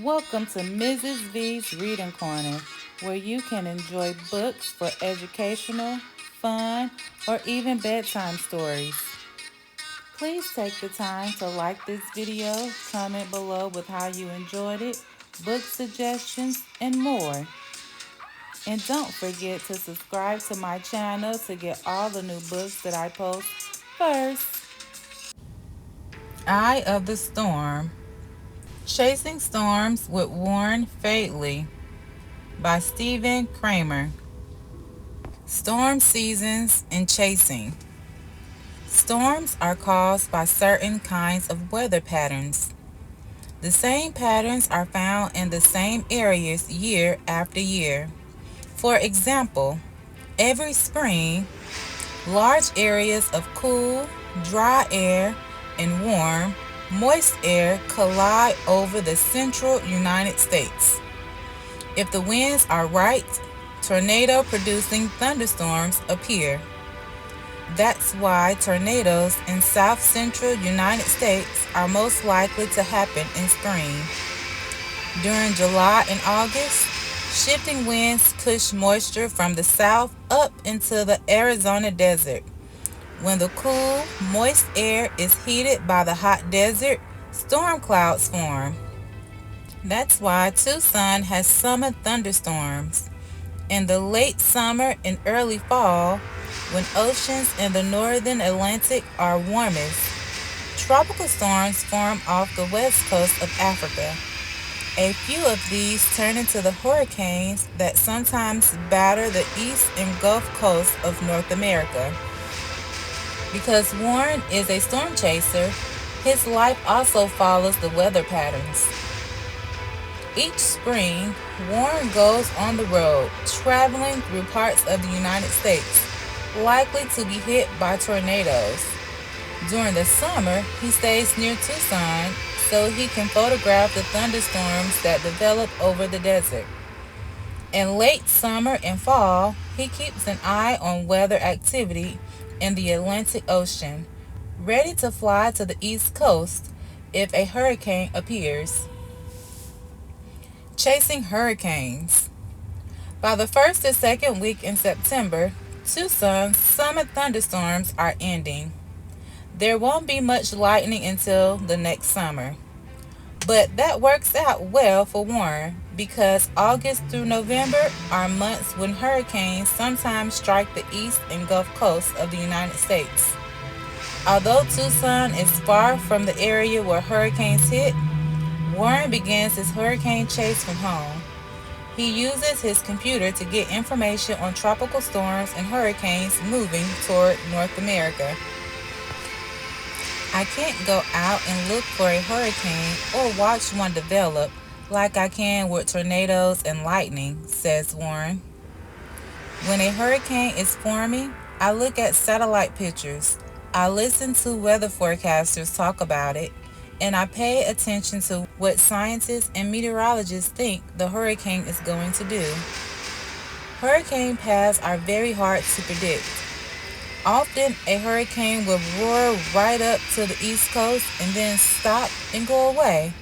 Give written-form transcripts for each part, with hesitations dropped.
Welcome to Mrs. V's Reading Corner, where you can enjoy books for educational, fun, or even bedtime stories. Please take the time to like this video, comment below with how you enjoyed it, book suggestions, and more. And don't forget to subscribe to my channel to get all the new books that I post first. Eye of the Storm. Chasing Storms with Warren Fadley by Stephen Kramer. Storm seasons and chasing. Storms are caused by certain kinds of weather patterns. The same patterns are found in the same areas year after year. For example, every spring, large areas of cool, dry air and warm, moist air collide over the central United States. If the winds are right, tornado-producing thunderstorms appear. That's why tornadoes in south-central United States are most likely to happen in spring. During July and August, shifting winds push moisture from the south up into the Arizona desert. When the cool, moist air is heated by the hot desert, storm clouds form. That's why Tucson has summer thunderstorms. In the late summer and early fall, when oceans in the northern Atlantic are warmest, tropical storms form off the west coast of Africa. A few of these turn into the hurricanes that sometimes batter the east and Gulf Coast of North America. Because Warren is a storm chaser, his life also follows the weather patterns. Each spring, Warren goes on the road, traveling through parts of the United States, likely to be hit by tornadoes. During the summer, he stays near Tucson so he can photograph the thunderstorms that develop over the desert. In late summer and fall, he keeps an eye on weather activity in the Atlantic Ocean, ready to fly to the East Coast if a hurricane appears. Chasing hurricanes. By the first or second week in September, Tucson's summer thunderstorms are ending. There won't be much lightning until the next summer. But that works out well for Warren because August through November are months when hurricanes sometimes strike the east and Gulf Coast of the United States. Although Tucson is far from the area where hurricanes hit, Warren begins his hurricane chase from home. He uses his computer to get information on tropical storms and hurricanes moving toward North America. I can't go out and look for a hurricane or watch one develop like I can with tornadoes and lightning, says Warren. When a hurricane is forming, I look at satellite pictures. I listen to weather forecasters talk about it, and I pay attention to what scientists and meteorologists think the hurricane is going to do. Hurricane paths are very hard to predict. Often, a hurricane will roar right up to the East Coast and then stop and go away.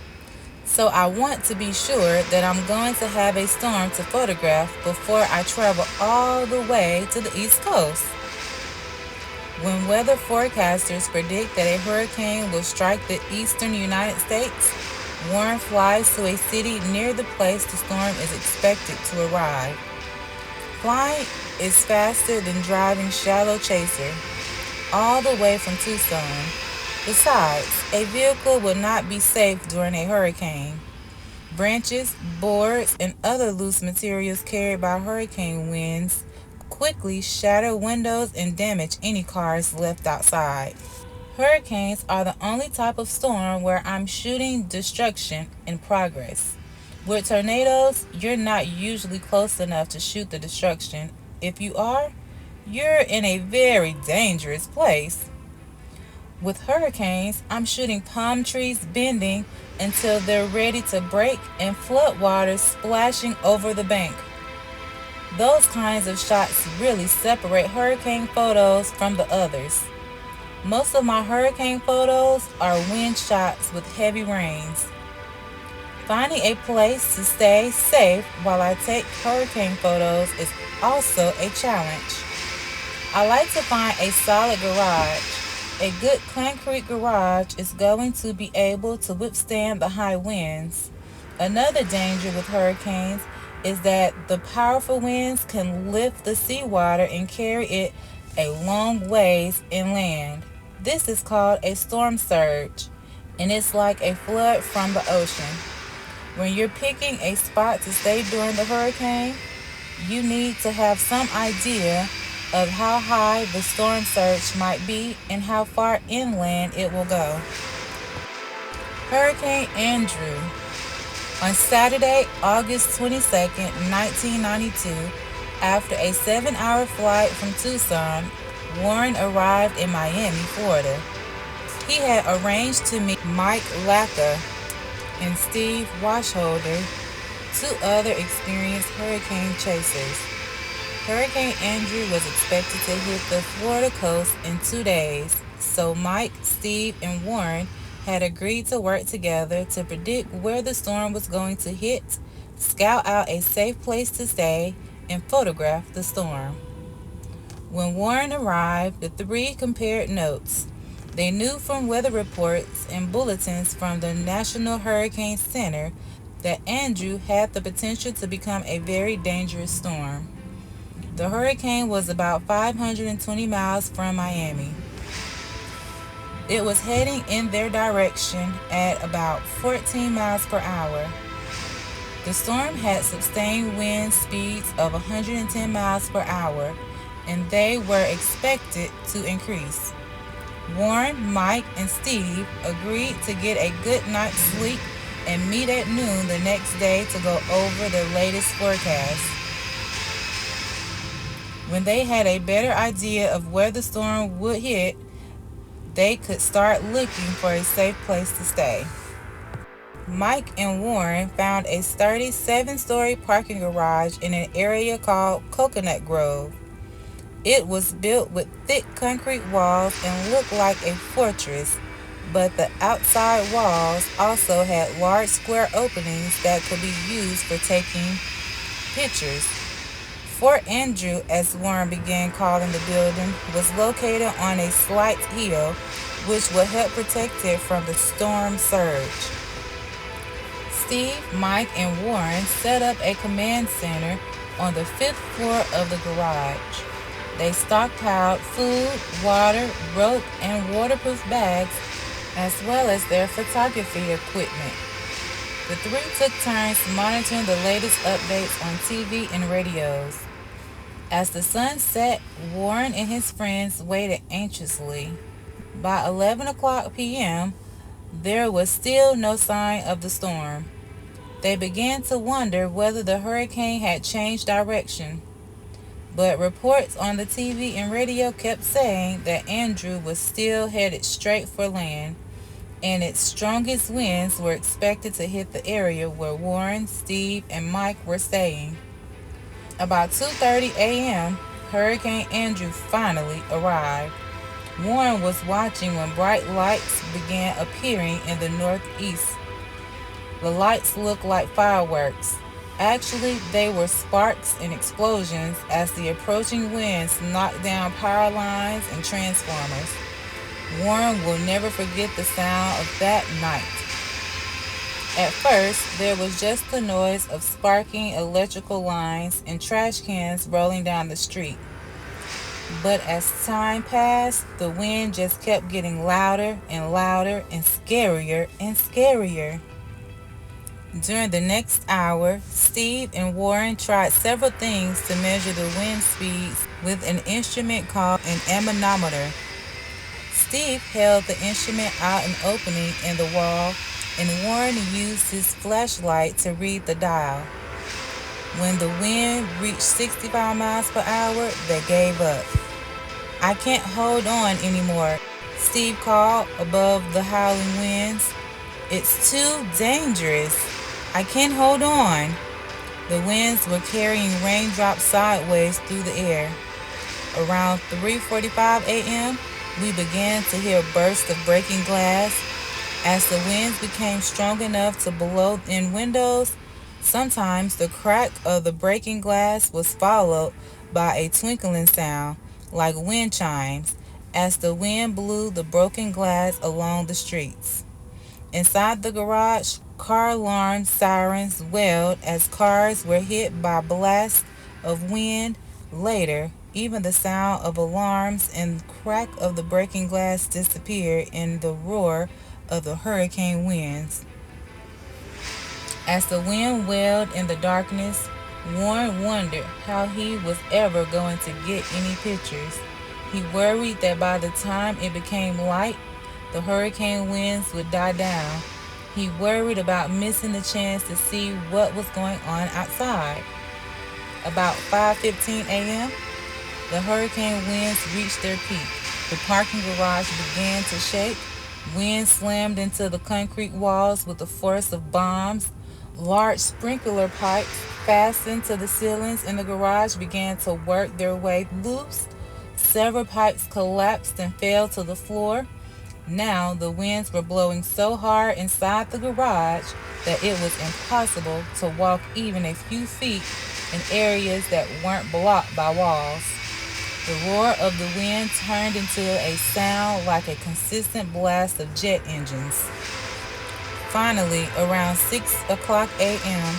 So I want to be sure that I'm going to have a storm to photograph before I travel all the way to the East Coast. When weather forecasters predict that a hurricane will strike the eastern United States, Warren flies to a city near the place the storm is expected to arrive. Flying is faster than driving shallow chaser, all the way from Tucson. Besides, a vehicle will not be safe during a hurricane. Branches, boards, and other loose materials carried by hurricane winds quickly shatter windows and damage any cars left outside. Hurricanes are the only type of storm where I'm shooting destruction in progress. With tornadoes, you're not usually close enough to shoot the destruction. If you are, you're in a very dangerous place. With hurricanes, I'm shooting palm trees bending until they're ready to break and floodwaters splashing over the bank. Those kinds of shots really separate hurricane photos from the others. Most of my hurricane photos are wind shots with heavy rains. Finding a place to stay safe while I take hurricane photos is also a challenge. I like to find a solid garage. A good concrete garage is going to be able to withstand the high winds. Another danger with hurricanes is that the powerful winds can lift the seawater and carry it a long ways inland. This is called a storm surge, and it's like a flood from the ocean. When you're picking a spot to stay during the hurricane, you need to have some idea of how high the storm surge might be and how far inland it will go. Hurricane Andrew. On Saturday, August 22nd, 1992, after a 7-hour flight from Tucson, Warren arrived in Miami, Florida. He had arranged to meet Mike Lacka and Steve Washholder, two other experienced hurricane chasers. Hurricane Andrew was expected to hit the Florida coast in 2 days, so Mike, Steve, and Warren had agreed to work together to predict where the storm was going to hit, scout out a safe place to stay, and photograph the storm. When Warren arrived, the three compared notes. They knew from weather reports and bulletins from the National Hurricane Center that Andrew had the potential to become a very dangerous storm. The hurricane was about 520 miles from Miami. It was heading in their direction at about 14 miles per hour. The storm had sustained wind speeds of 110 miles per hour, and they were expected to increase. Warren, Mike, and Steve agreed to get a good night's sleep and meet at noon the next day to go over the latest forecast. When they had a better idea of where the storm would hit, they could start looking for a safe place to stay. Mike and Warren found a sturdy 7-story parking garage in an area called Coconut Grove. It was built with thick concrete walls and looked like a fortress, but the outside walls also had large square openings that could be used for taking pictures. Fort Andrew, as Warren began calling the building, was located on a slight hill, which would help protect it from the storm surge. Steve, Mike, and Warren set up a command center on the 5th floor of the garage. They stockpiled food, water, rope, and waterproof bags, as well as their photography equipment. The three took turns monitoring the latest updates on TV and radios. As the sun set, Warren and his friends waited anxiously. By 11 o'clock p.m., there was still no sign of the storm. They began to wonder whether the hurricane had changed direction. But reports on the TV and radio kept saying that Andrew was still headed straight for land, and its strongest winds were expected to hit the area where Warren, Steve, and Mike were staying. About 2:30 a.m., Hurricane Andrew finally arrived. Warren was watching when bright lights began appearing in the northeast. The lights looked like fireworks. Actually, they were sparks and explosions as the approaching winds knocked down power lines and transformers. Warren will never forget the sound of that night. At first, there was just the noise of sparking electrical lines and trash cans rolling down the street. But as time passed, the wind just kept getting louder and louder and scarier and scarier. During the next hour, Steve and Warren tried several things to measure the wind speeds with an instrument called an anemometer. Steve held the instrument out an opening in the wall, and Warren used his flashlight to read the dial. When the wind reached 65 miles per hour, they gave up. "I can't hold on anymore," Steve called above the howling winds. "It's too dangerous. I can't hold on." The winds were carrying raindrops sideways through the air. Around 3:45 a.m., we began to hear bursts of breaking glass. As the winds became strong enough to blow in windows, sometimes the crack of the breaking glass was followed by a twinkling sound, like wind chimes, as the wind blew the broken glass along the streets. Inside the garage, car alarm sirens wailed as cars were hit by blasts of wind. Later, even the sound of alarms and crack of the breaking glass disappeared in the roar of the hurricane winds. As the wind wailed in the darkness, Warren wondered how he was ever going to get any pictures. He worried that by the time it became light, the hurricane winds would die down. He worried about missing the chance to see what was going on outside. About 5:15 a.m., the hurricane winds reached their peak. The parking garage began to shake. Wind slammed into the concrete walls with the force of bombs. Large sprinkler pipes fastened to the ceilings in the garage began to work their way loose. Several pipes collapsed and fell to the floor. Now the winds were blowing so hard inside the garage that it was impossible to walk even a few feet in areas that weren't blocked by walls. The roar of the wind turned into a sound like a consistent blast of jet engines. Finally, around 6 o'clock a.m.,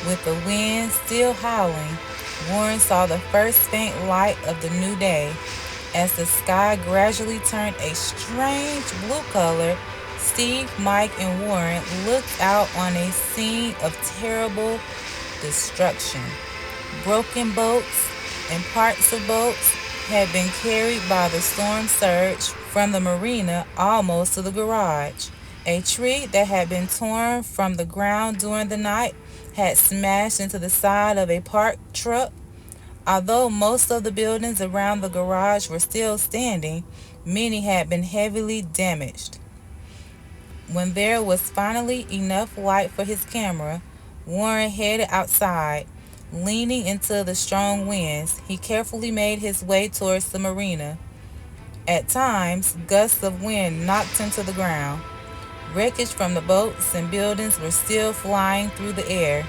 with the wind still howling, Warren saw the first faint light of the new day. As the sky gradually turned a strange blue color, Steve, Mike, and Warren looked out on a scene of terrible destruction. Broken boats and parts of boats had been carried by the storm surge from the marina almost to the garage. A tree that had been torn from the ground during the night had smashed into the side of a parked truck. Although most of the buildings around the garage were still standing, many had been heavily damaged. When there was finally enough light for his camera, Warren headed outside. Leaning into the strong winds, he carefully made his way towards the marina. At times, gusts of wind knocked him to the ground. Wreckage from the boats and buildings were still flying through the air.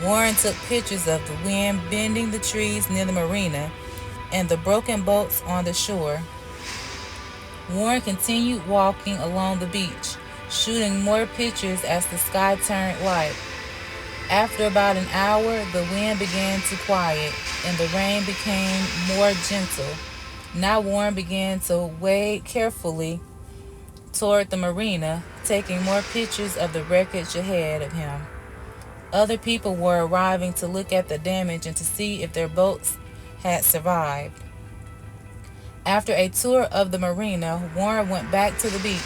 Warren took pictures of the wind bending the trees near the marina and the broken boats on the shore. Warren continued walking along the beach, shooting more pictures as the sky turned light. After about an hour, the wind began to quiet and the rain became more gentle. Now Warren began to wade carefully toward the marina, taking more pictures of the wreckage ahead of him. Other people were arriving to look at the damage and to see if their boats had survived. After a tour of the marina, Warren went back to the beach.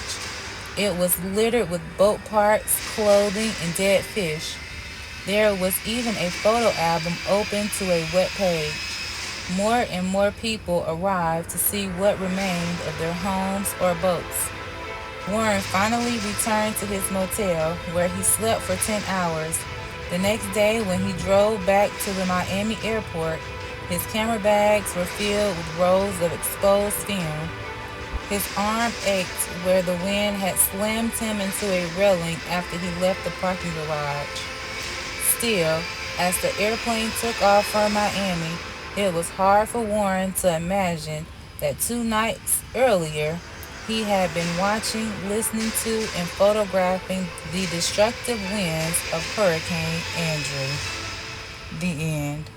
It was littered with boat parts, clothing, and dead fish. There was even a photo album open to a wet page. More and more people arrived to see what remained of their homes or boats. Warren finally returned to his motel, where he slept for 10 hours. The next day, when he drove back to the Miami airport, his camera bags were filled with rolls of exposed film. His arm ached where the wind had slammed him into a railing after he left the parking garage. Still, as the airplane took off for Miami, it was hard for Warren to imagine that 2 nights earlier he had been watching, listening to, and photographing the destructive winds of Hurricane Andrew. The end.